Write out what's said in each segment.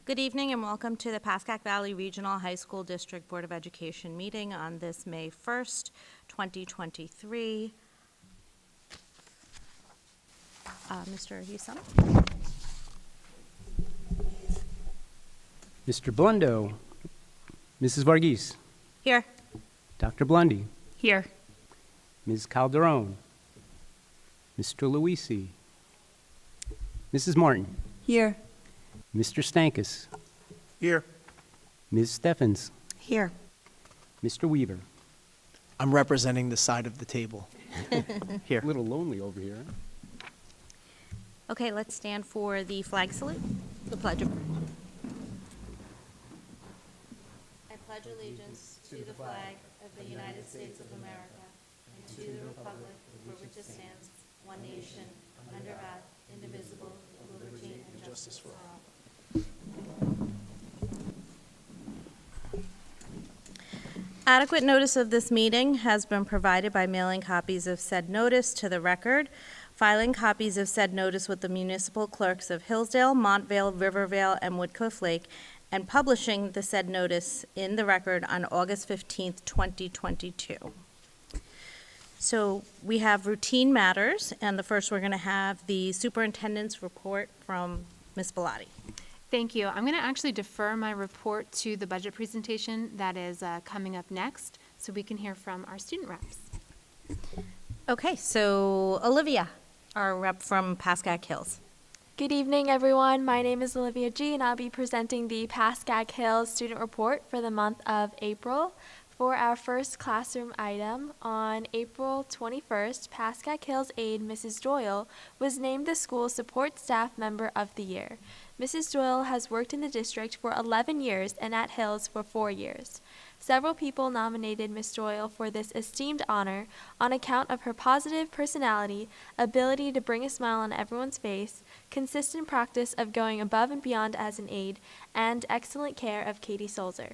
Good evening and welcome to the Pascack Valley Regional High School District Board of Education meeting on this May 1st, 2023. Mr. Husum? Mr. Blundo, Mrs. Varghese, Here. Dr. Blundy, Here. Ms. Calderon, Mr. Luisi, Mrs. Martin, Here. Mr. Stankus, Here. Ms. Steffens, Here. Mr. Weaver. I'm representing the side of the table. Here. A little lonely over here. Okay, let's stand for the flag salute. The pledge of... I pledge allegiance to the flag of the United States of America and to the republic for which it stands, one nation, under God, indivisible, with liberty and justice for all. Adequate notice of this meeting has been provided by mailing copies of said notice to the record, filing copies of said notice with the municipal clerks of Hillsdale, Montvale, Rivervale, and Woodcliff Lake, and publishing the said notice in the record on August 15th, 2022. So we have routine matters, and the first we're going to have the superintendent's report from Ms. Bellotti. Thank you. I'm going to actually defer my report to the budget presentation that is coming up next, so we can hear from our student reps. Okay, so Olivia, our rep from Pascack Hills. Good evening, everyone. My name is Olivia G, and I'll be presenting the Pascack Hills student report for the month of April. For our first classroom item, on April 21st, Pascack Hills aide Mrs. Doyle was named the school support staff member of the year. Mrs. Doyle has worked in the district for 11 years and at Hills for 4 years. Several people nominated Ms. Doyle for this esteemed honor on account of her positive personality, ability to bring a smile on everyone's face, consistent practice of going above and beyond as an aide, and excellent care of Katie Solzer.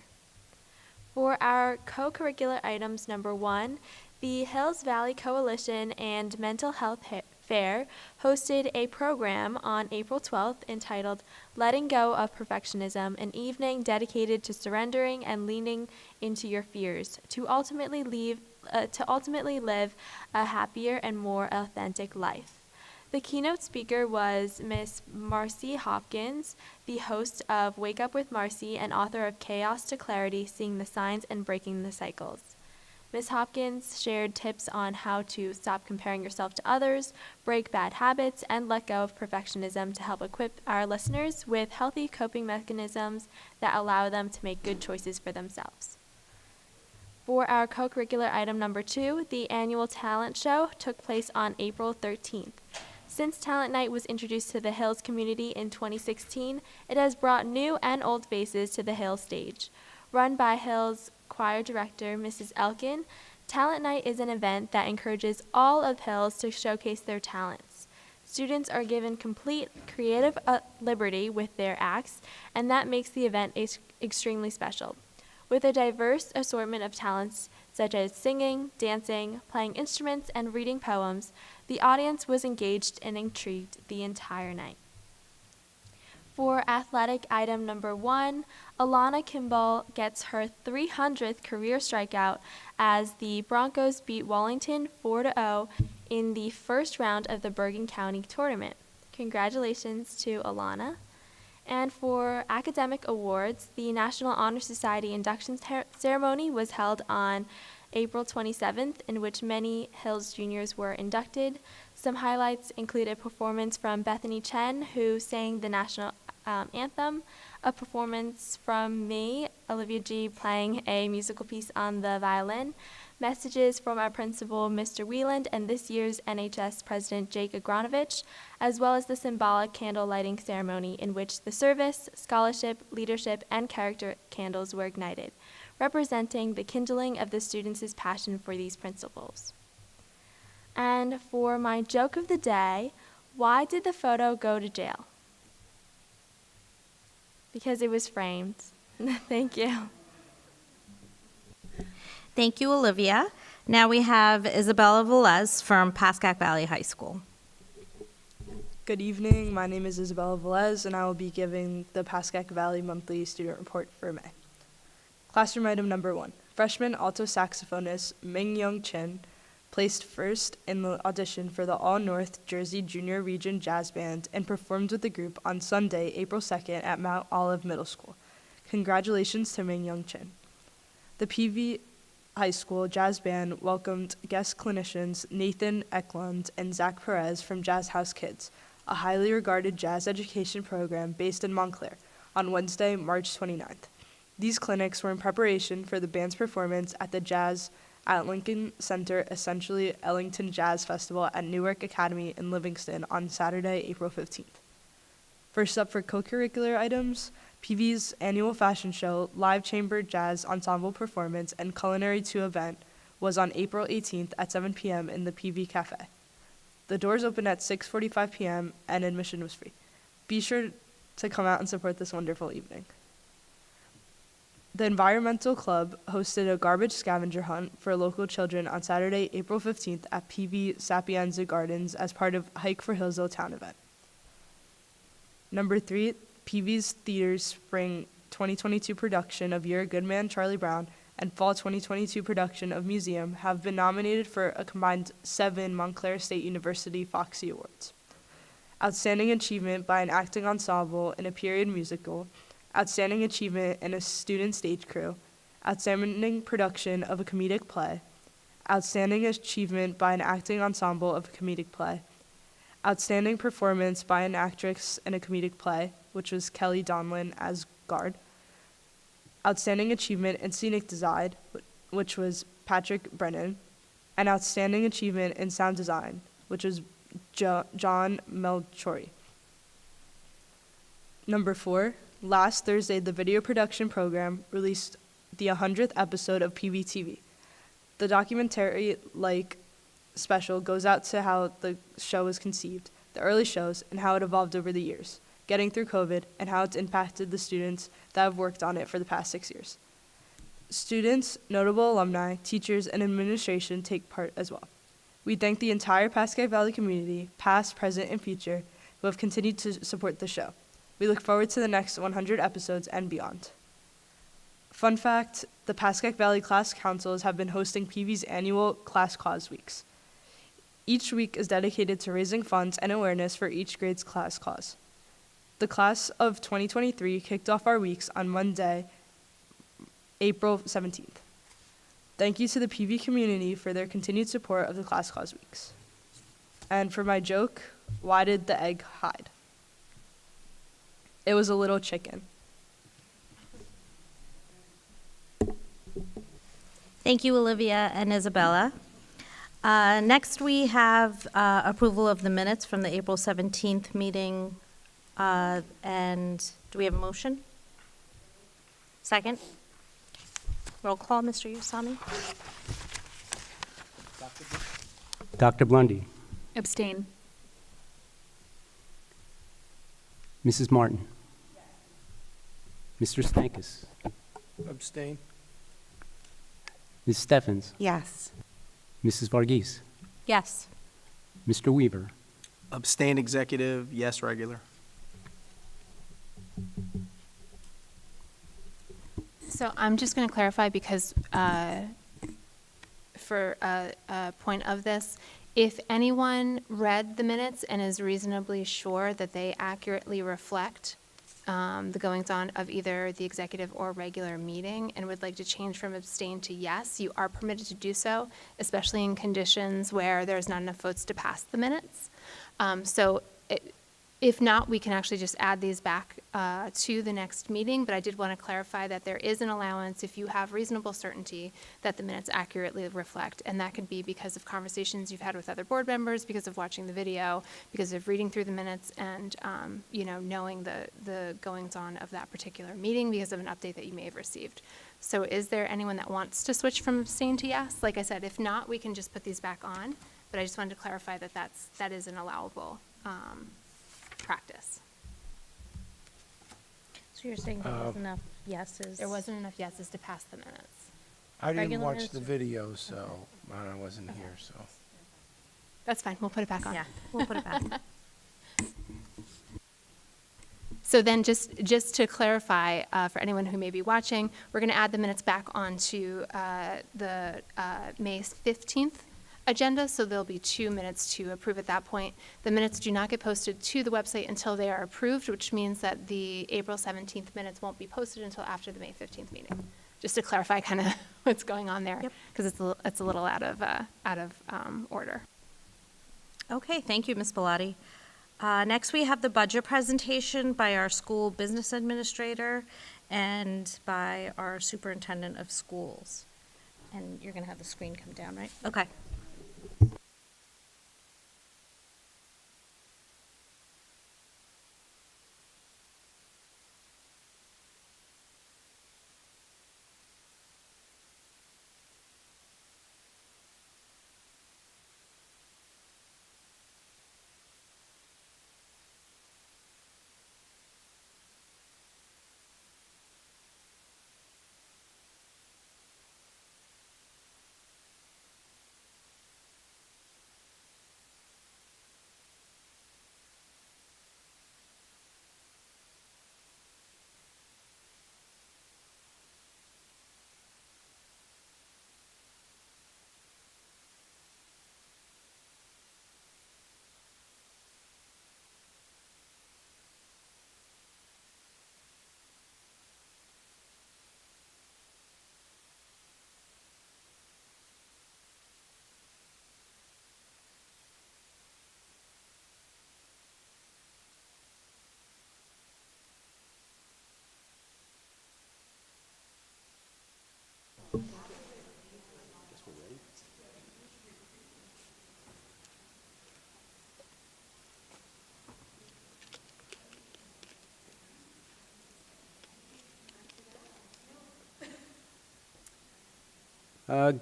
For our co-curricular items, number 1, the Hills Valley Coalition and Mental Health Fair hosted a program on April 12th entitled Letting Go of Perfectionism, an evening dedicated to surrendering and leaning into your fears to ultimately live a happier and more authentic life. The keynote speaker was Miss Marcy Hopkins, the host of Wake Up with Marcy and author of Chaos to Clarity, Seeing the Signs and Breaking the Cycles. Ms. Hopkins shared tips on how to stop comparing yourself to others, break bad habits, and let go of perfectionism to help equip our listeners with healthy coping mechanisms that allow them to make good choices for themselves. For our co-curricular item number 2, the annual talent show took place on April 13th. Since Talent Night was introduced to the Hills community in 2016, it has brought new and old faces to the Hills stage. Run by Hills choir director Mrs. Elkin, Talent Night is an event that encourages all of Hills to showcase their talents. Students are given complete creative liberty with their acts, and that makes the event extremely special. With a diverse assortment of talents such as singing, dancing, playing instruments, and reading poems, the audience was engaged and intrigued the entire night. For athletic item number 1, Alana Kimball gets her 300th career strikeout as the Broncos beat Wallington 4-0 in the first round of the Bergen County tournament. Congratulations to Alana. And for academic awards, the National Honor Society induction ceremony was held on April 27th, in which many Hills juniors were inducted. Some highlights include a performance from Bethany Chen, who sang the national anthem, a performance from me, Olivia G, playing a musical piece on the violin, messages from our principal, Mr. Wieland, and this year's NHS President Jake Agronovich, as well as the symbolic candle lighting ceremony in which the service, scholarship, leadership, and character candles were ignited, representing the kindling of the students' passion for these principles. And for my joke of the day, why did the photo go to jail? Because it was framed. Thank you. Thank you, Olivia. Now we have Isabella Velez from Pascack Valley High School. Good evening. My name is Isabella Velez, and I will be giving the Pascack Valley Monthly Student Report for May. Classroom item number 1. Freshman alto saxophonist Ming Young Chin placed first in the audition for the All-North Jersey Junior Region Jazz Band and performed with the group on Sunday, April 2nd at Mount Olive Middle School. Congratulations to Ming Young Chin. The PV High School Jazz Band welcomed guest clinicians Nathan Eklund and Zach Perez from Jazz House Kids, a highly regarded jazz education program based in Montclair, on Wednesday, March 29th. These clinics were in preparation for the band's performance at the Jazz at Lincoln Center, essentially Ellington Jazz Festival at Newark Academy in Livingston on Saturday, April 15th. First up for co-curricular items, PV's annual fashion show, live chamber jazz ensemble performance, and Culinary 2 event was on April 18th at 7 p.m. in the PV Cafe. The doors opened at 6:45 p.m. and admission was free. Be sure to come out and support this wonderful evening. The Environmental Club hosted a garbage scavenger hunt for local children on Saturday, April 15th at PV Sapienza Gardens as part of Hike for Hillsdale Town event. Number 3, PV's Theater's Spring 2022 production of You're a Good Man, Charlie Brown, and Fall 2022 production of Museum have been nominated for a combined 7 Montclair State University Foxy Awards. Outstanding Achievement by an Acting Ensemble in a Period Musical, Outstanding Achievement in a Student Stage Crew, Outstanding Production of a Comedic Play, Outstanding Achievement by an Acting Ensemble of a Comedic Play, Outstanding Performance by an Actress in a Comedic Play, which was Kelly Donlin as Guard, Outstanding Achievement in Scenic Design, which was Patrick Brennan, and Outstanding Achievement in Sound Design, which was John Melchori. Number 4, last Thursday, the video production program released the 100th episode of PVTV. The documentary-like special goes out to how the show was conceived, the early shows, and how it evolved over the years, getting through COVID, and how it's impacted the students that have worked on it for the past 6 years. Students, notable alumni, teachers, and administration take part as well. We thank the entire Pascack Valley community, past, present, and future, who have continued to support the show. We look forward to the next 100 episodes and beyond. Fun fact, the Pascack Valley Class Councils have been hosting PV's annual Class Cause Weeks. Each week is dedicated to raising funds and awareness for each grade's class cause. The class of 2023 kicked off our weeks on Monday, April 17th. Thank you to the PV community for their continued support of the Class Cause Weeks. And for my joke, why did the egg hide? It was a little chicken. Thank you, Olivia and Isabella. Next, we have approval of the minutes from the April 17th meeting. And do we have a motion? Second? Roll call, Mr. Usami. Dr. Blundy, Abstain. Mrs. Martin, Mr. Stankus, Abstain. Ms. Steffens, Yes. Mrs. Varghese, Yes. Mr. Weaver, Abstain executive, yes regular. So I'm just going to clarify because for a point of this, if anyone read the minutes and is reasonably sure that they accurately reflect the goings-on of either the executive or regular meeting and would like to change from abstain to yes, you are permitted to do so, especially in conditions where there's not enough votes to pass the minutes. If not, we can actually just add these back to the next meeting, but I did want to clarify that there is an allowance if you have reasonable certainty that the minutes accurately reflect, and that could be because of conversations you've had with other board members, because of watching the video, because of reading through the minutes, and knowing the goings-on of that particular meeting because of an update that you may have received. So is there anyone that wants to switch from abstain to yes? Like I said, if not, we can just put these back on, but I just wanted to clarify that that is an allowable practice. So you're saying there wasn't enough yeses? There wasn't enough yeses to pass the minutes. I didn't Regular watch minutes? the video, so I wasn't here, so. That's fine, we'll put it back on. Yeah, we'll put it back. So then just to clarify, for anyone who may be watching, we're going to add the minutes back onto the May 15th agenda, so there'll be 2 minutes to approve at that point. The minutes do not get posted to the website until they are approved, which means that the April 17th minutes won't be posted until after the May 15th meeting. Just to clarify kind of what's going on there, because it's a little out of order. Okay, thank you, Ms. Bellotti. Next, we have the budget presentation by our school business administrator and by our superintendent of schools. And you're going to have the screen come down, right? Okay.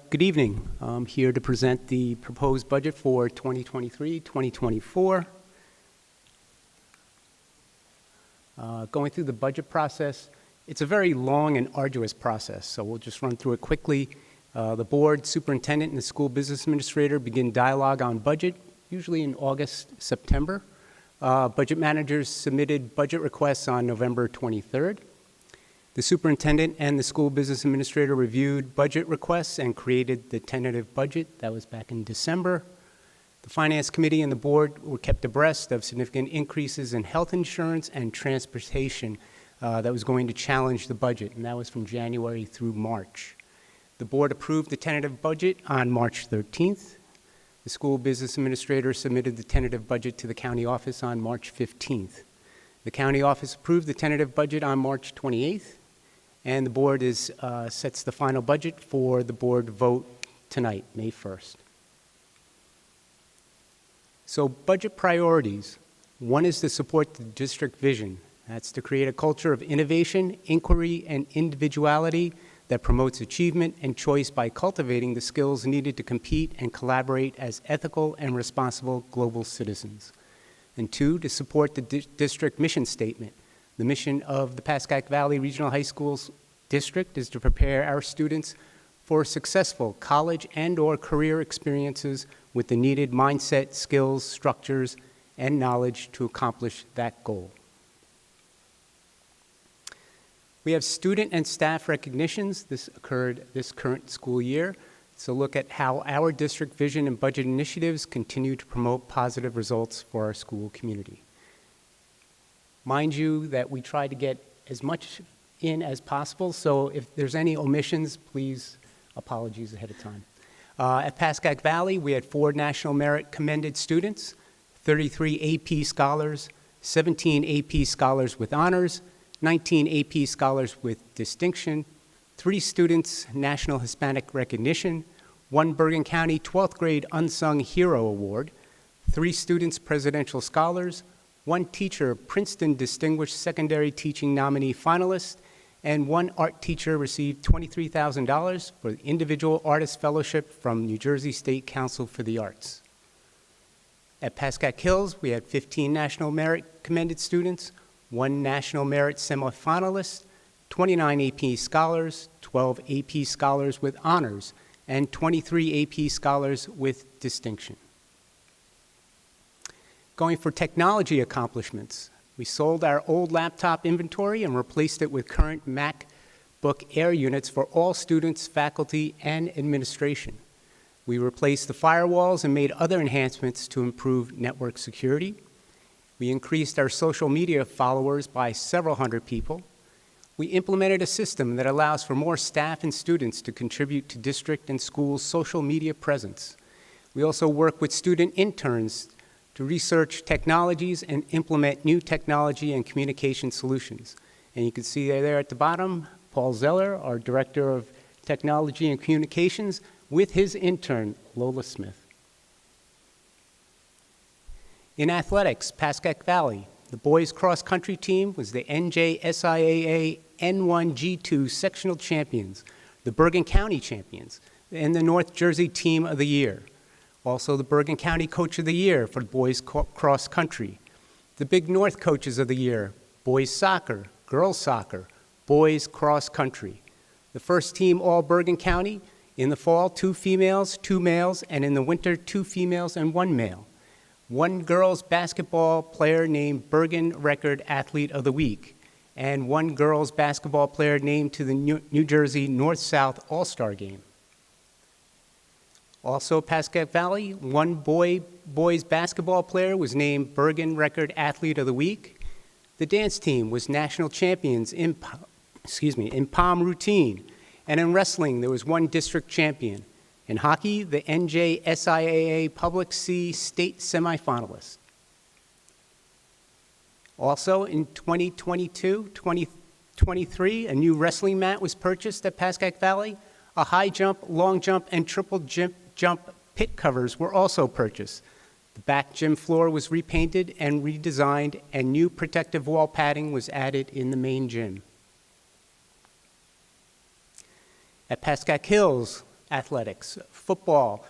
Good evening. I'm here to present the proposed budget for 2023-2024. Going through the budget process, it's a very long and arduous process, so we'll just run through it quickly. The board, superintendent, and the school business administrator begin dialogue on budget, usually in August, September. Budget managers submitted budget requests on November 23rd. The superintendent and the school business administrator reviewed budget requests and created the tentative budget. That was back in December. The finance committee and the board were kept abreast of significant increases in health insurance and transportation that was going to challenge the budget, and that was from January through March. The board approved the tentative budget on March 13th. The school business administrator submitted the tentative budget to the county office on March 15th. The county office approved the tentative budget on March 28th. And the board sets the final budget for the board vote tonight, May 1st. So budget priorities. One is to support the district vision. That's to create a culture of innovation, inquiry, and individuality that promotes achievement and choice by cultivating the skills needed to compete and collaborate as ethical and responsible global citizens. And 2, to support the district mission statement. The mission of the Pascack Valley Regional High Schools District is to prepare our students for successful college and/or career experiences with the needed mindset, skills, structures, and knowledge to accomplish that goal. We have student and staff recognitions. This occurred this current school year. So look at how our district vision and budget initiatives continue to promote positive results for our school community. Mind you that we try to get as much in as possible, so if there's any omissions, please, apologies ahead of time. At Pascack Valley, we had 4 National Merit Commended students, 33 AP Scholars, 17 AP Scholars with honors, 19 AP Scholars with distinction, 3 students National Hispanic Recognition, 1 Bergen County 12th Grade Unsung Hero Award, 3 students Presidential Scholars, 1 teacher Princeton Distinguished Secondary Teaching Nominee Finalist, and 1 art teacher received $23,000 for the Individual Artist Fellowship from New Jersey State Council for the Arts. At Pascack Hills, we had 15 National Merit Commended students, 1 National Merit Semifinalist, 29 AP Scholars, 12 AP Scholars with honors, and 23 AP Scholars with distinction. Going for technology accomplishments, We sold our old laptop inventory and replaced it with current MacBook Air units for all students, faculty, and administration. We replaced the firewalls and made other enhancements to improve network security. We increased our social media followers by several hundred people. We implemented a system that allows for more staff and students to contribute to district and schools' social media presence. We also work with student interns to research technologies and implement new technology and communication solutions. And you can see there at the bottom, Paul Zeller, our Director of Technology and Communications, with his intern, Lola Smith. In athletics, Pascack Valley, the boys cross-country team was the NJSIAA N1G2 sectional champions, the Bergen County champions, and the North Jersey Team of the Year. Also the Bergen County Coach of the Year for boys cross-country, the Big North Coaches of the Year, boys soccer, girls soccer, boys cross-country. The first team all Bergen County, in the fall 2 females, 2 males, and in the winter 2 females and 1 male. 1 girls basketball player named Bergen Record Athlete of the Week, and 1 girls basketball player named to the New Jersey North-South All-Star Game. Also, Pascack Valley, 1 boys basketball player was named Bergen Record Athlete of the Week. The dance team was national champions in palm routine, and in wrestling there was 1 district champion. In hockey, the NJSIAA Public C State semifinalist. Also, in 2022-2023, a new wrestling mat was purchased at Pascack Valley. A high jump, long jump, and triple jump pit covers were also purchased. The back gym floor was repainted and redesigned, and new protective wall padding was added in the main gym. At Pascack Hills Athletics, football,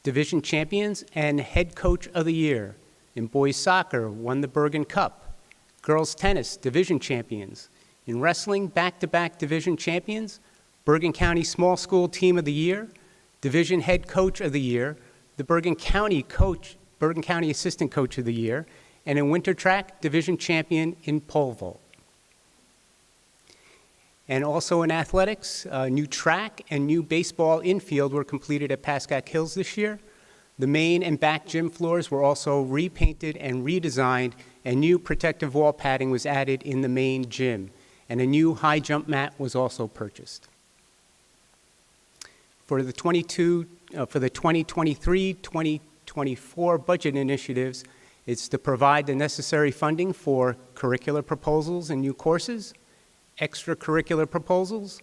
division champions and head coach of the year. In boys soccer, won the Bergen Cup. Girls tennis, division champions. In wrestling, back-to-back division champions. Bergen County Small School Team of the Year, Division Head Coach of the Year, the Bergen County Assistant Coach of the Year, and in winter track, Division Champion in pole vault. And also in athletics, new track and new baseball infield were completed at Pascack Hills this year. The main and back gym floors were also repainted and redesigned, and new protective wall padding was added in the main gym, and a new high jump mat was also purchased. For the 2023-2024 budget initiatives, it's to provide the necessary funding for curricular proposals and new courses, extracurricular proposals,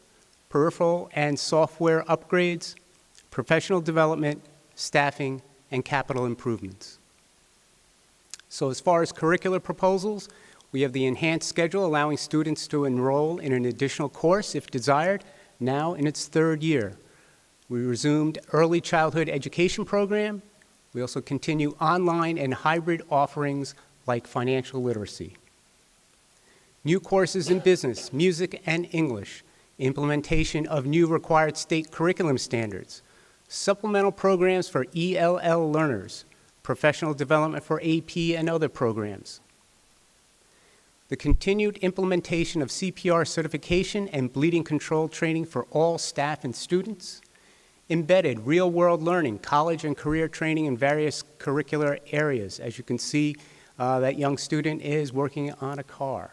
peripheral and software upgrades, professional development, staffing, and capital improvements. So as far as curricular proposals, we have the enhanced schedule allowing students to enroll in an additional course if desired, now in its 3rd year. We resumed early childhood education program. We also continue online and hybrid offerings like financial literacy. New courses in business, music, and English, implementation of new required state curriculum standards, supplemental programs for ELL learners, professional development for AP and other programs. The continued implementation of CPR certification and bleeding control training for all staff and students, embedded real-world learning, college and career training in various curricular areas. As you can see, that young student is working on a car.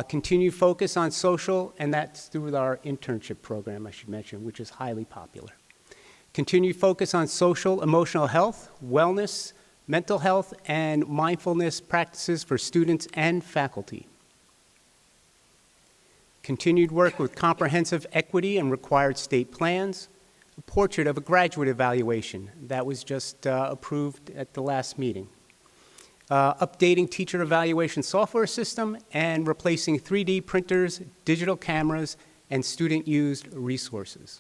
Continued focus on social, and that's through our internship program, I should mention, which is highly popular. Continued focus on social, emotional health, wellness, mental health, and mindfulness practices for students and faculty. Continued work with comprehensive equity and required state plans. A portrait of a graduate evaluation that was just approved at the last meeting. Updating teacher evaluation software system and replacing 3D printers, digital cameras, and student-used resources.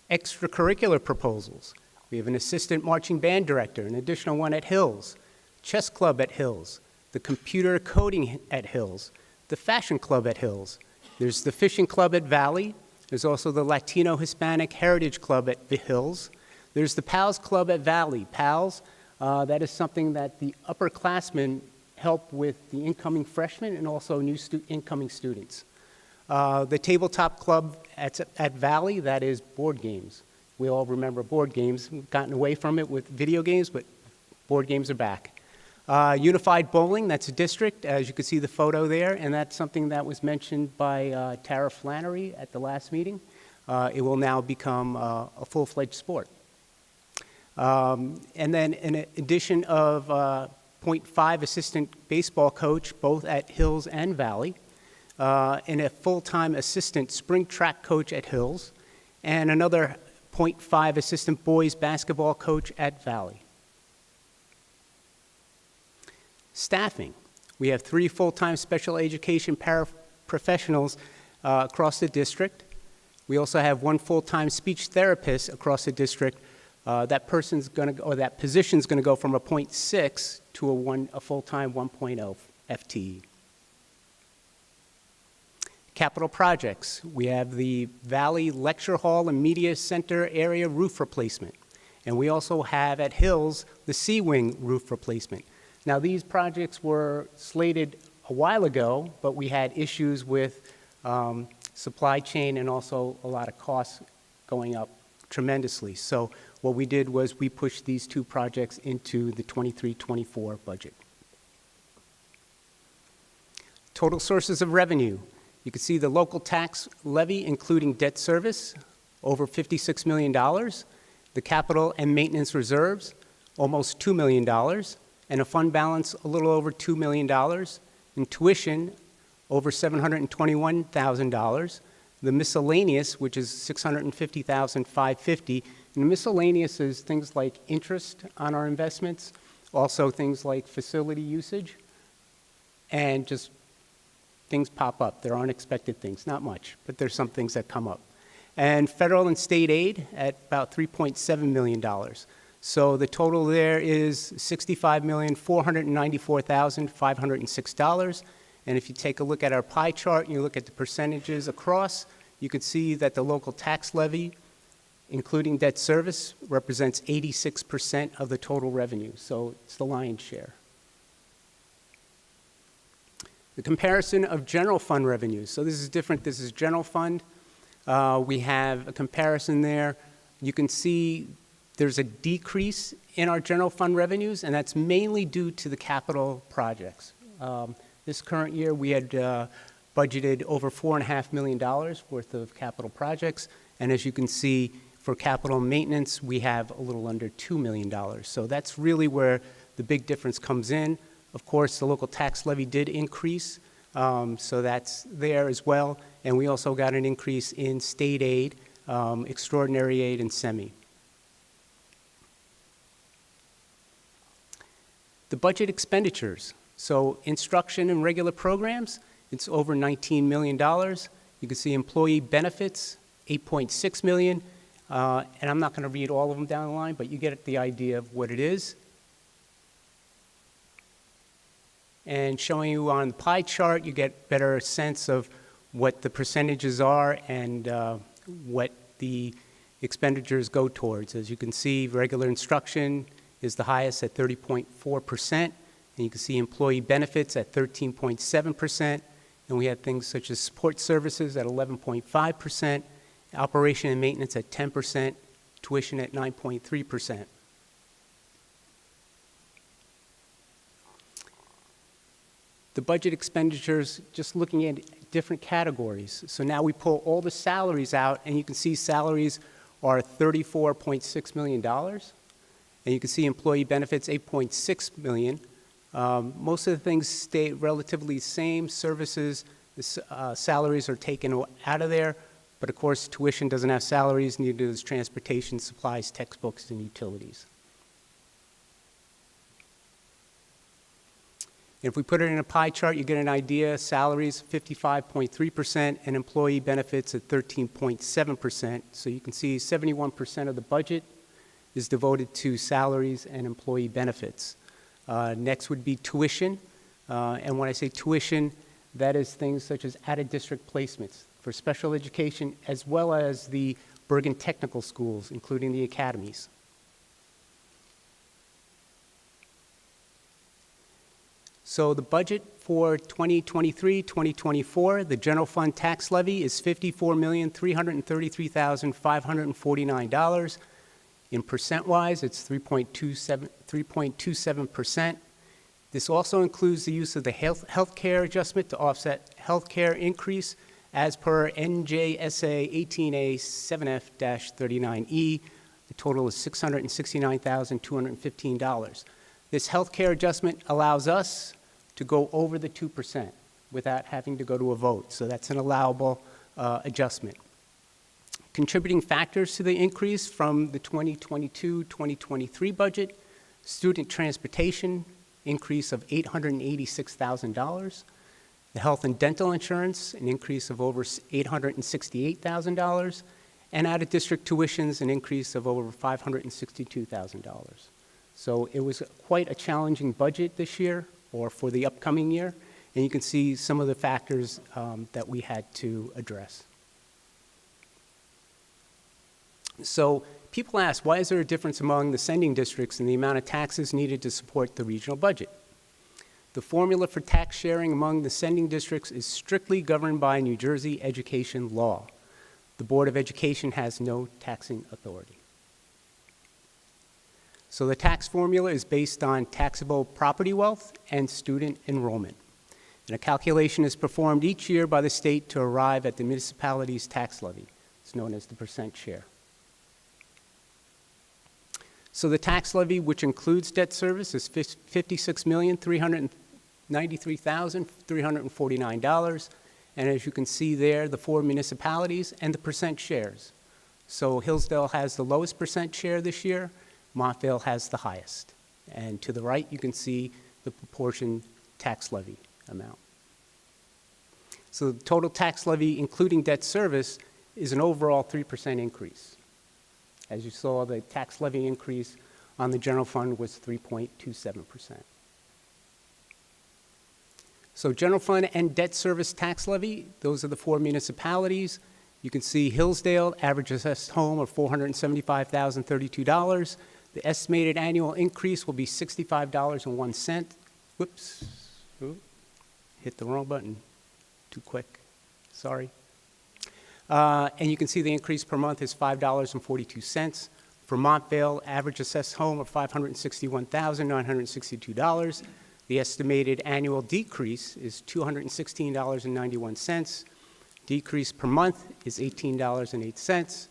Extracurricular proposals. We have an assistant marching band director, an additional one at Hills, chess club at Hills, the computer coding at Hills, the fashion club at Hills. There's the fishing club at Valley. There's also the Latino Hispanic Heritage Club at the Hills. There's the PALS Club at Valley. PALS, that is something that the upperclassmen help with the incoming freshmen and also new incoming students. The tabletop club at Valley, that is board games. We all remember board games. We've gotten away from it with video games, but board games are back. Unified bowling, that's a district, as you can see the photo there, and that's something that was mentioned by Tara Flannery at the last meeting. It will now become a full-fledged sport. And then in addition of .5 assistant baseball coach, both at Hills and Valley, and a full-time assistant spring track coach at Hills, and another .5 assistant boys basketball coach at Valley. Staffing. We have 3 full-time special education paraprofessionals across the district. We also have 1 full-time speech therapist across the district. That person's going to, or that position's going to go from a .6 to a full-time 1.0 FTE. Capital projects. We have the Valley Lecture Hall and Media Center area roof replacement. And we also have at Hills the C-Wing roof replacement. Now, these projects were slated a while ago, but we had issues with supply chain and also a lot of costs going up tremendously. So what we did was we pushed these 2 projects into the 23-24 budget. Total sources of revenue. You can see the local tax levy, including debt service, over $56 million. The capital and maintenance reserves, almost $2 million. And a fund balance a little over $2 million, and tuition over $721,000. The miscellaneous, which is $650,550, and the miscellaneous is things like interest on our investments, also things like facility usage, and just things pop up. There are unexpected things, not much, but there's some things that come up. And federal and state aid at about $3.7 million. So the total there is $65,494,506. And if you take a look at our pie chart and you look at the percentages across, you can see that the local tax levy, including debt service, represents 86% of the total revenue. So it's the lion's share. The comparison of general fund revenues. So this is different. This is general fund. We have a comparison there. You can see there's a decrease in our general fund revenues, and that's mainly due to the capital projects. This current year, we had budgeted over $4.5 million worth of capital projects, and as you can see, for capital maintenance, we have a little under $2 million. So that's really where the big difference comes in. Of course, the local tax levy did increase, so that's there as well, and we also got an increase in state aid, extraordinary aid, and semi. The budget expenditures. So instruction and regular programs, it's over $19 million. You can see employee benefits, $8.6 million. And I'm not going to read all of them down the line, but you get the idea of what it is. And showing you on the pie chart, you get better sense of what the percentages are and what the expenditures go towards. As you can see, regular instruction is the highest at 30.4%, and you can see employee benefits at 13.7%, and we have things such as support services at 11.5%, operation and maintenance at 10%, tuition at 9.3%. The budget expenditures, just looking at different categories. So now we pull all the salaries out, and you can see salaries are $34.6 million. And you can see employee benefits, $8.6 million. Most of the things stay relatively the same. Services, salaries are taken out of there. But of course, tuition doesn't have salaries, neither does transportation, supplies, textbooks, and utilities. If we put it in a pie chart, you get an idea. Salaries, 55.3%, and employee benefits at 13.7%. So you can see 71% of the budget is devoted to salaries and employee benefits. Next would be tuition. And when I say tuition, that is things such as out-of-district placements for special education, as well as the Bergen technical schools, including the academies. So the budget for 2023-2024, the general fund tax levy is $54,333,549. In percent-wise, it's 3.27%. This also includes the use of the healthcare adjustment to offset healthcare increase as per NJSA 18A 7F-39E. The total is $669,215. This healthcare adjustment allows us to go over the 2% without having to go to a vote. So that's an allowable adjustment. Contributing factors to the increase from the 2022-2023 budget: student transportation, increase of $886,000. The health and dental insurance, an increase of over $868,000. And out-of-district tuitions, an increase of over $562,000. So it was quite a challenging budget this year, or for the upcoming year, and you can see some of the factors that we had to address. So people ask, why is there a difference among the sending districts in the amount of taxes needed to support the regional budget? The formula for tax sharing among the sending districts is strictly governed by New Jersey education law. The Board of Education has no taxing authority. So the tax formula is based on taxable property wealth and student enrollment. And a calculation is performed each year by the state to arrive at the municipality's tax levy. It's known as the percent share. So the tax levy, which includes debt service, is $56,393,349. And as you can see there, the 4 municipalities and the percent shares. So Hillsdale has the lowest percent share this year. Montvale has the highest. And to the right, you can see the proportion tax levy amount. So the total tax levy, including debt service, is an overall 3% increase. As you saw, the tax levy increase on the general fund was 3.27%. So general fund and debt service tax levy, those are the 4 municipalities. You can see Hillsdale, average assessed home of $475,032. The estimated annual increase will be $65.01. Whoops, ooh, hit the wrong button, too quick, sorry. And you can see the increase per month is $5.42. For Montvale, average assessed home of $561,962. The estimated annual decrease is $216.91. Decrease per month is $18.08.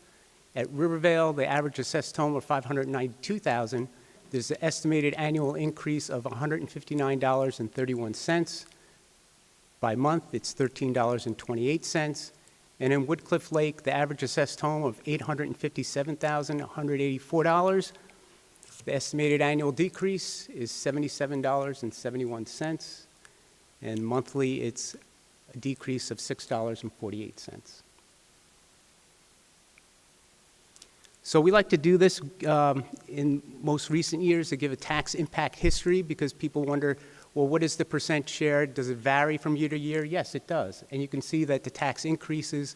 At Rivervale, the average assessed home of $592,000. There's an estimated annual increase of $159.31. By month, it's $13.28. And in Woodcliff Lake, the average assessed home of $857,184. The estimated annual decrease is $77.71. And monthly, it's a decrease of $6.48. So we like to do this in most recent years to give a tax impact history, because people wonder, well, what is the percent share? Does it vary from year to year? Yes, it does. And you can see that the tax increases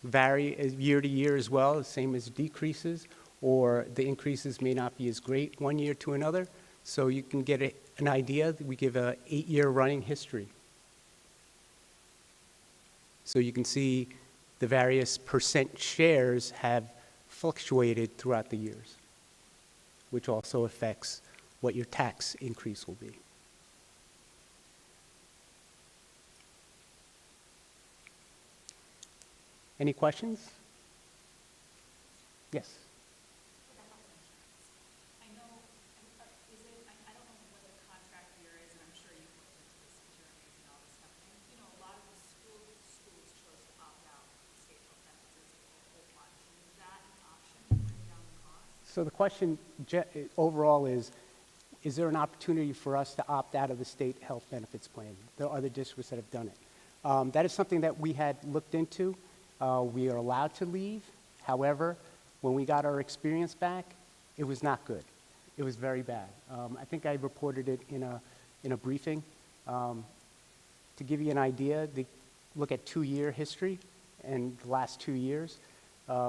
vary year to year as well, same as decreases, or the increases may not be as great one year to another. So you can get an idea. We give a 8-year running history. So you can see the various percent shares have fluctuated throughout the years, which also affects what your tax increase will be. Any questions? Yes. I know, is it, I don't know what the contract year is, and I'm sure you've looked into the securities and all this stuff. And, you know, a lot of the schools chose to opt out of state health benefits as a whole bunch. Is that an option to bring down the cost? So the question overall is there an opportunity for us to opt out of the state health benefits plan? There are other districts that have done it. That is something that we had looked into. We are allowed to leave. However, when we got our experience back, it was not good. It was very bad. I think I reported it in a briefing. To give you an idea, they look at 2-year history, and the last 2 years,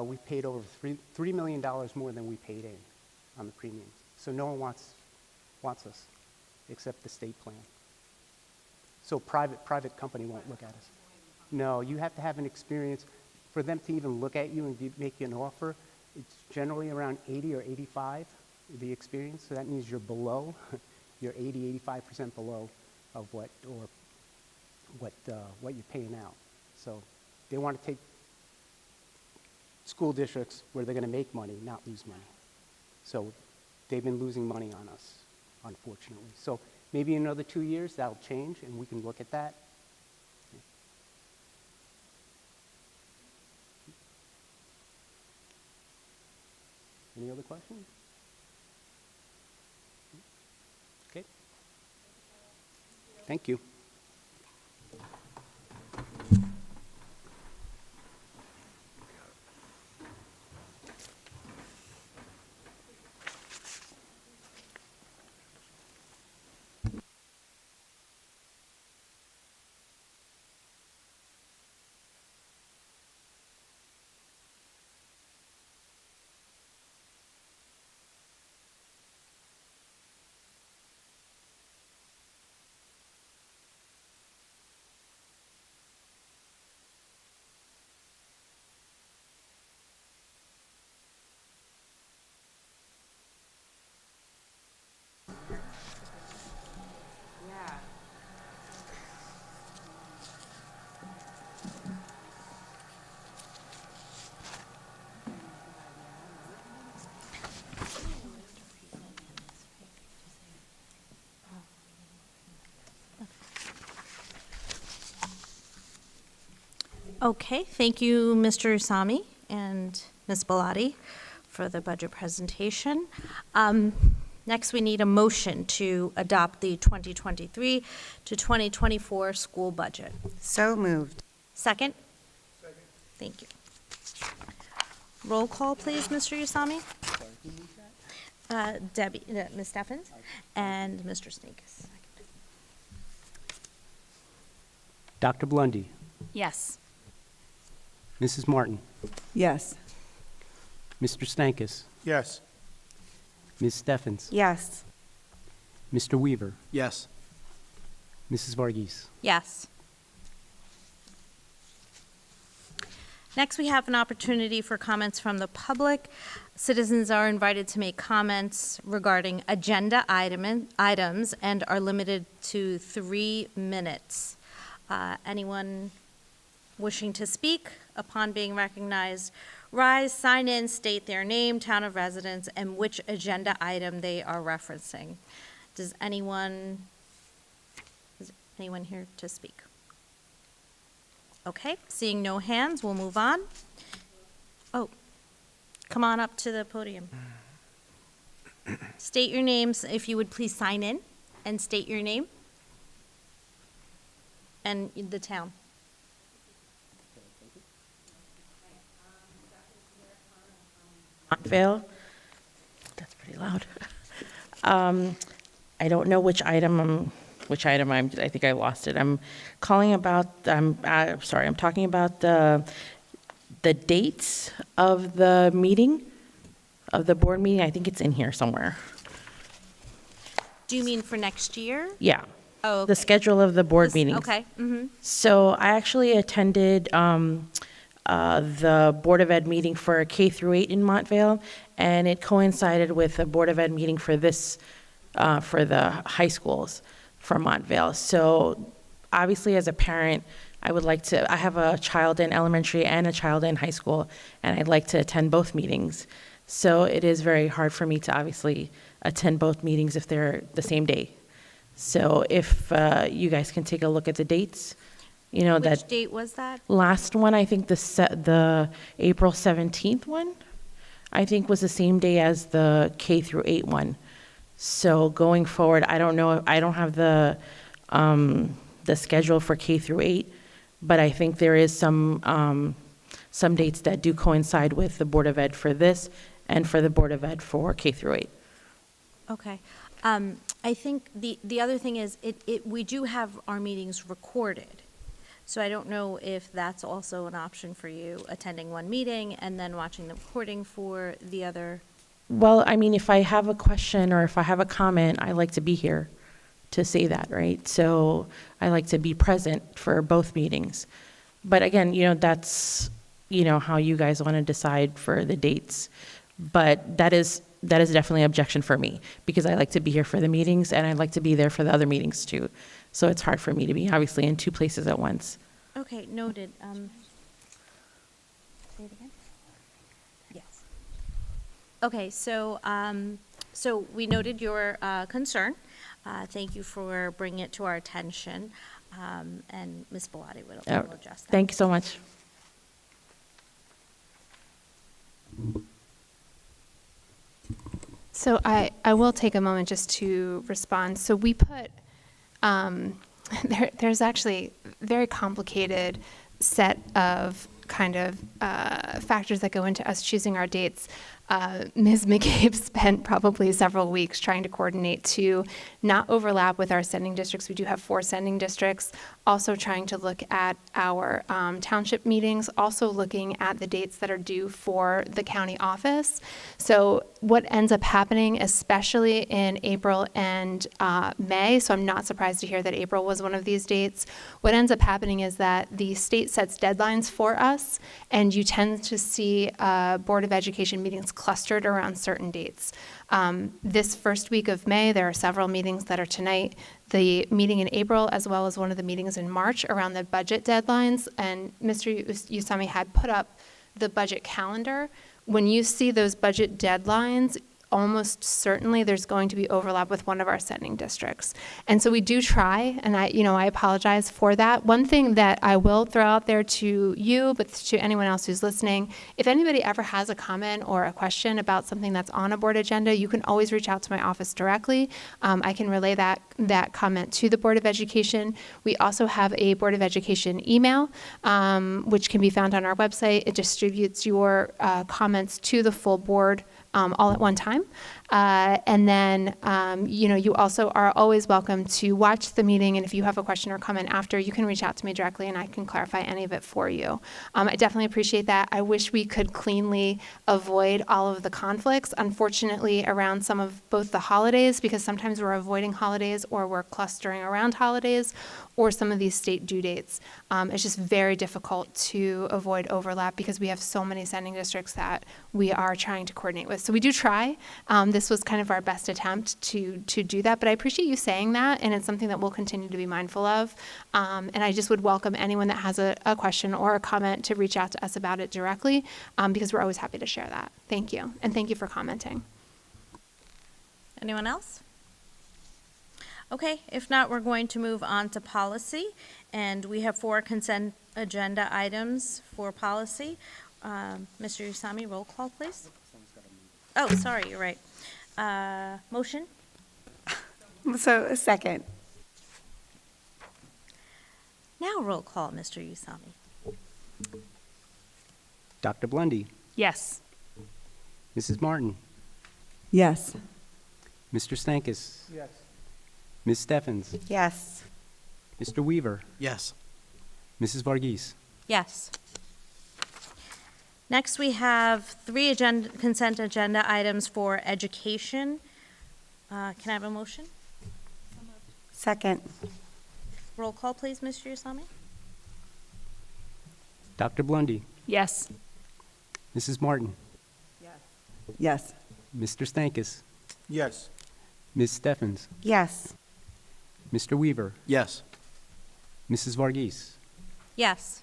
we paid over $3 million more than we paid in on the premiums. So no one wants us, except the state plan. So private company won't look at us. No, you have to have an experience. For them to even look at you and make you an offer, it's generally around 80 or 85, the experience. So that means you're below, you're 80, 85% below of what you're paying out. So they want to take school districts where they're going to make money, not lose money. So they've been losing money on us, unfortunately. So maybe in another 2 years, that'll change, and we can look at that. Any other questions? Okay. Thank you. Okay, thank you, Mr. Usami and Ms. Bellotti, for the budget presentation. Next, we need a motion to adopt the 2023 to 2024 school budget. So moved. Second? Second. Thank you. Roll call, please, Mr. Usami. Debbie, Ms. Steffens, and Mr. Sneakus. Dr. Blundy, Yes. Mrs. Martin, Yes. Mr. Stankus, Yes. Ms. Steffens, Yes. Mr. Weaver, Yes. Mrs. Varghese. Yes. Next, we have an opportunity for comments from the public. Citizens are invited to make comments regarding agenda items and are limited to 3 minutes. Anyone wishing to speak, upon being recognized, rise, sign in, state their name, town of residence, and which agenda item they are referencing. Is anyone here to speak? Okay, seeing no hands, we'll move on. Oh, come on up to the podium. State your names, if you would please sign in and state your name and the town. Montvale. That's pretty loud. I don't know which item I'm, I think I lost it. I'm calling about, I'm talking about the dates of the meeting, of the board meeting. I think it's in here somewhere. Do you mean for next year? Yeah. Oh, okay. The schedule of the board meetings. Okay, mm-hmm. So I actually attended the Board of Ed meeting for K through 8 in Montvale, and it coincided with the Board of Ed meeting for this, for the high schools for Montvale. So obviously, as a parent, I have a child in elementary and a child in high school, and I'd like to attend both meetings. So it is very hard for me to obviously attend both meetings if they're the same day. So if you guys can take a look at the dates, you know, Which date was that? last one, I think the April 17th one, I think was the same day as the K through 8 one. So going forward, I don't know, I don't have the schedule for K through 8, but I think there is some dates that do coincide with the Board of Ed for this and for the Board of Ed for K through 8. Okay. I think the other thing is, we do have our meetings recorded. So I don't know if that's also an option for you, attending one meeting and then watching the recording for the other. Well, I mean, if I have a question or if I have a comment, I like to be here. to say that, right? So I like to be present for both meetings. But again, that's, how you guys want to decide for the dates. But that is definitely an objection for me, because I like to be here for the meetings and I like to be there for the other meetings too. So it's hard for me to be obviously in two places at once. Okay, noted. Say it again? Yes. Okay, so we noted your concern. Thank you for bringing it to our attention. And Ms. Bellotti will address that. Thank you so much. So I will take a moment just to respond. So we put, there's actually a very complicated set of kind of factors that go into us choosing our dates. Ms. McCabe spent probably several weeks trying to coordinate to not overlap with our sending districts. We do have 4 sending districts. Also trying to look at our township meetings, also looking at the dates that are due for the county office. So what ends up happening, especially in April and May, so I'm not surprised to hear that April was one of these dates, what ends up happening is that the state sets deadlines for us, and you tend to see Board of Education meetings clustered around certain dates. This first week of May, there are several meetings that are tonight. The meeting in April, as well as one of the meetings in March around the budget deadlines, and Mr. Usami had put up the budget calendar. When you see those budget deadlines, almost certainly there's going to be overlap with one of our sending districts. And so we do try, and I apologize for that. One thing that I will throw out there to you, but to anyone else who's listening, if anybody ever has a comment or a question about something that's on a board agenda, you can always reach out to my office directly. I can relay that comment to the Board of Education. We also have a Board of Education email, which can be found on our website. It distributes your comments to the full board all at one time. And then, you also are always welcome to watch the meeting, and if you have a question or comment after, you can reach out to me directly and I can clarify any of it for you. I definitely appreciate that. I wish we could cleanly avoid all of the conflicts, unfortunately, around some of both the holidays, because sometimes we're avoiding holidays or we're clustering around holidays, or some of these state due dates. It's just very difficult to avoid overlap because we have so many sending districts that we are trying to coordinate with. So we do try. This was kind of our best attempt to do that, but I appreciate you saying that, and it's something that we'll continue to be mindful of. And I just would welcome anyone that has a question or a comment to reach out to us about it directly, because we're always happy to share that. Thank you, and thank you for commenting. Anyone else? Okay, if not, we're going to move on to policy, and we have 4 consent agenda items for policy. Mr. Usami, roll call, please. Oh, sorry, you're right. Motion? So, a second. Now roll call, Mr. Usami. Dr. Blundy, Yes. Mrs. Martin, Yes. Mr. Stankus. Yes. Ms. Steffens, Yes. Mr. Weaver, Yes. Mrs. Varghese. Yes. Next, we have 3 consent agenda items for education. Can I have a motion? Second. Roll call, please, Mr. Usami. Dr. Blundy, Yes. Mrs. Martin, Yes. Mr. Stankus, Yes. Ms. Steffens, Yes. Mr. Weaver, Yes. Mrs. Varghese. Yes.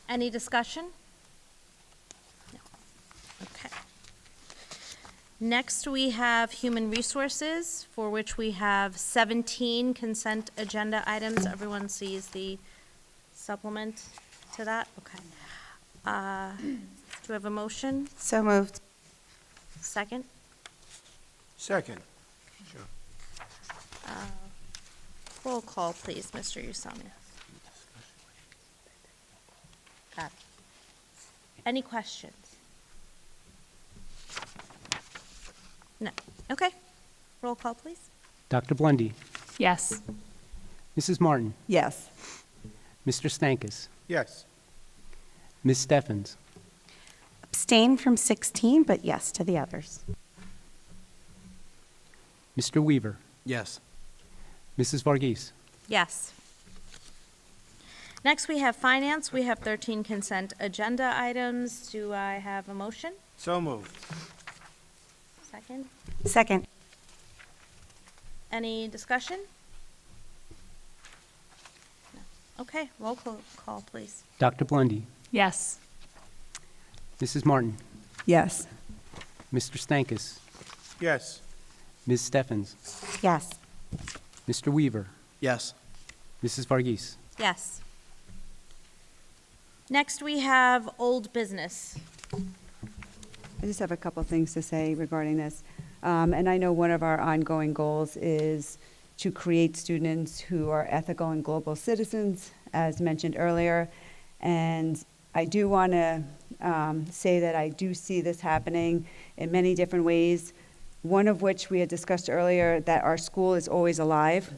Any discussion? No. Okay. Next, we have human resources, for which we have 17 consent agenda items. Everyone sees the supplement to that? Okay. Do we have a motion? So moved. Second? Second. Roll call, please, Mr. Usami. Got it. Any questions? No. Okay. Roll call, please. Dr. Blundy, Yes. Mrs. Martin, Yes. Mr. Stankus, Yes. Ms. Steffens, Abstain from 16, but yes to the others. Mr. Weaver, Yes. Mrs. Varghese? Yes. Next, we have finance. We have 13 consent agenda items. Do I have a motion? So moved. Second? Second. Any discussion? No. Okay, roll call, please. Dr. Blundy? Yes. Mrs. Martin? Yes. Mr. Stankus? Yes. Ms. Steffens? Yes. Mr. Weaver? Yes. Mrs. Varghese? Yes. Next, we have old business. I just have a couple things to say regarding this. And I know one of our ongoing goals is to create students who are ethical and global citizens, as mentioned earlier. And I do want to say that I do see this happening in many different ways, one of which we had discussed earlier, that our school is always alive.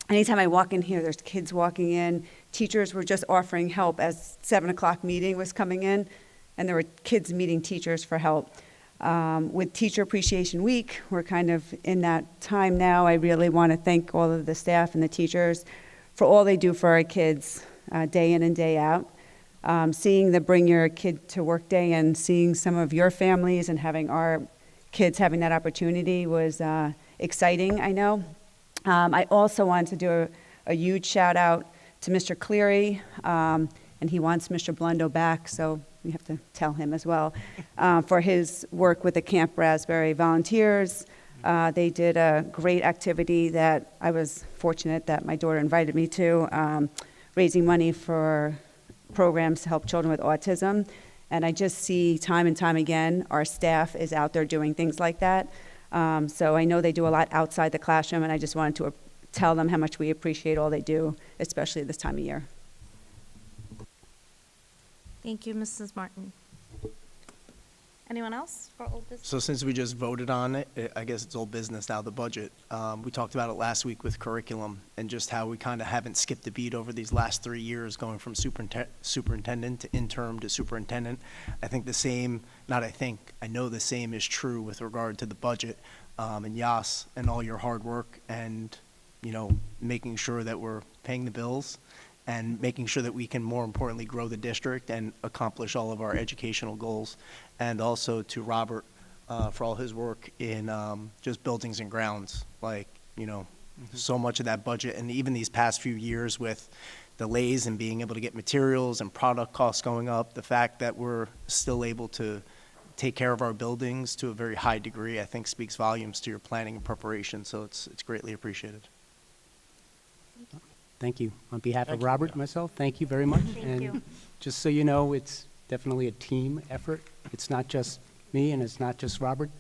Anytime I walk in here, there's kids walking in. Teachers were just offering help as 7 o'clock meeting was coming in, and there were kids meeting teachers for help. With Teacher Appreciation Week, we're kind of in that time now. I really want to thank all of the staff and the teachers for all they do for our kids day in and day out. Seeing the Bring Your Kid to Work Day and seeing some of your families and having our kids having that opportunity was exciting, I know. I also wanted to do a huge shout out to Mr. Cleary, and he wants Mr. Blundo back, so we have to tell him as well, for his work with the Camp Raspberry volunteers. They did a great activity that I was fortunate that my daughter invited me to, raising money for programs to help children with autism. And I just see time and time again, our staff is out there doing things like that. So I know they do a lot outside the classroom, and I just wanted to tell them how much we appreciate all they do, especially this time of year. Thank you, Mrs. Martin. Anyone else for old business? So since we just voted on it, I guess it's old business now, the budget. We talked about it last week with curriculum and just how we kind of haven't skipped a beat over these last 3 years, going from superintendent to interim to superintendent. I think the same, I know the same is true with regard to the budget. And Yas and all your hard work and, making sure that we're paying the bills and making sure that we can, more importantly, grow the district and accomplish all of our educational goals. And also to Robert for all his work in just buildings and grounds. So much of that budget, and even these past few years with delays and being able to get materials and product costs going up, the fact that we're still able to take care of our buildings to a very high degree, I think speaks volumes to your planning and preparation. So it's greatly appreciated. Thank you. On behalf Thank of you. Robert and myself, thank you very much. Thank you. Just so you know, it's definitely a team effort. It's not just me and it's not just Robert.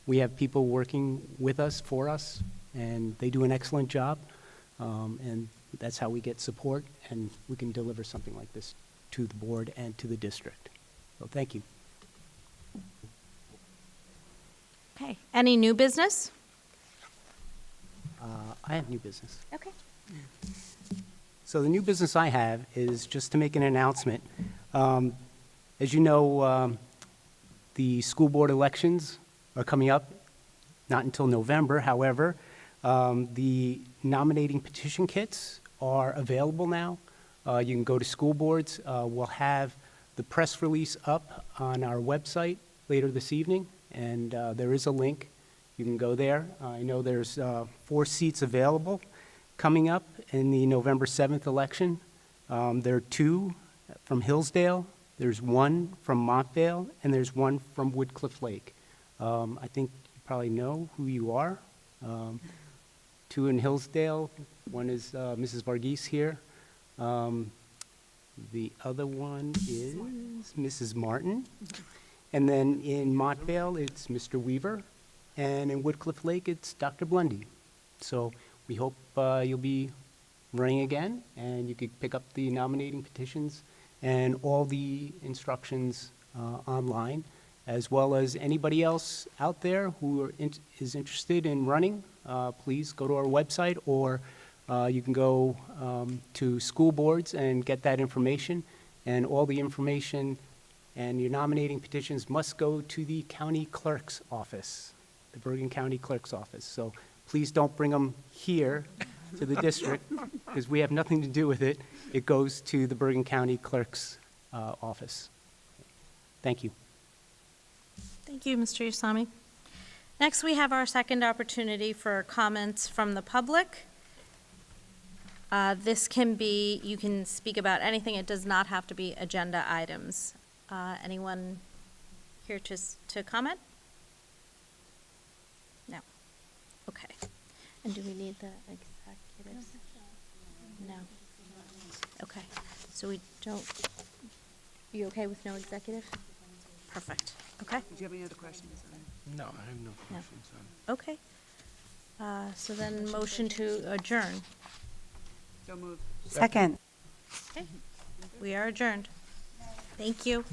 We have people working with us, for us, and they do an excellent job. And that's how we get support, and we can deliver something like this to the board and to the district. So thank you. Okay, any new business? I have new business. Okay. So the new business I have is just to make an announcement. As you know, the school board elections are coming up, not until November. However, the nominating petition kits are available now. You can go to school boards. We'll have the press release up on our website later this evening, and there is a link. You can go there. I know there's 4 seats available coming up in the November 7th election. There are 2 from Hillsdale, there's 1 from Montvale, and there's 1 from Woodcliff Lake. I think you probably know who you are. 2 in Hillsdale, 1 is Mrs. Varghese here. The other one is Mrs. Martin. And then in Montvale, it's Mr. Weaver. And in Woodcliff Lake, it's Dr. Blundy. So we hope you'll be running again, and you could pick up the nominating petitions and all the instructions online, as well as anybody else out there who is interested in running. Please go to our website, or you can go to school boards and get that information. And all the information and your nominating petitions must go to the county clerk's office, the Bergen County Clerk's office. So please don't bring them here to the district, because we have nothing to do with it. It goes to the Bergen County Clerk's office. Thank you. Thank you, Mr. Usami. Next, we have our second opportunity for comments from the public. This can be, you can speak about anything. It does not have to be agenda items. Anyone here to comment? No. Okay. And do we need the executives? No. Okay. So we don't, you okay with no executive? Perfect. Okay. Do you have any other questions? No, I have no No. questions on Okay. So then motion to adjourn. So moved. Second. Okay. We are adjourned. Thank you.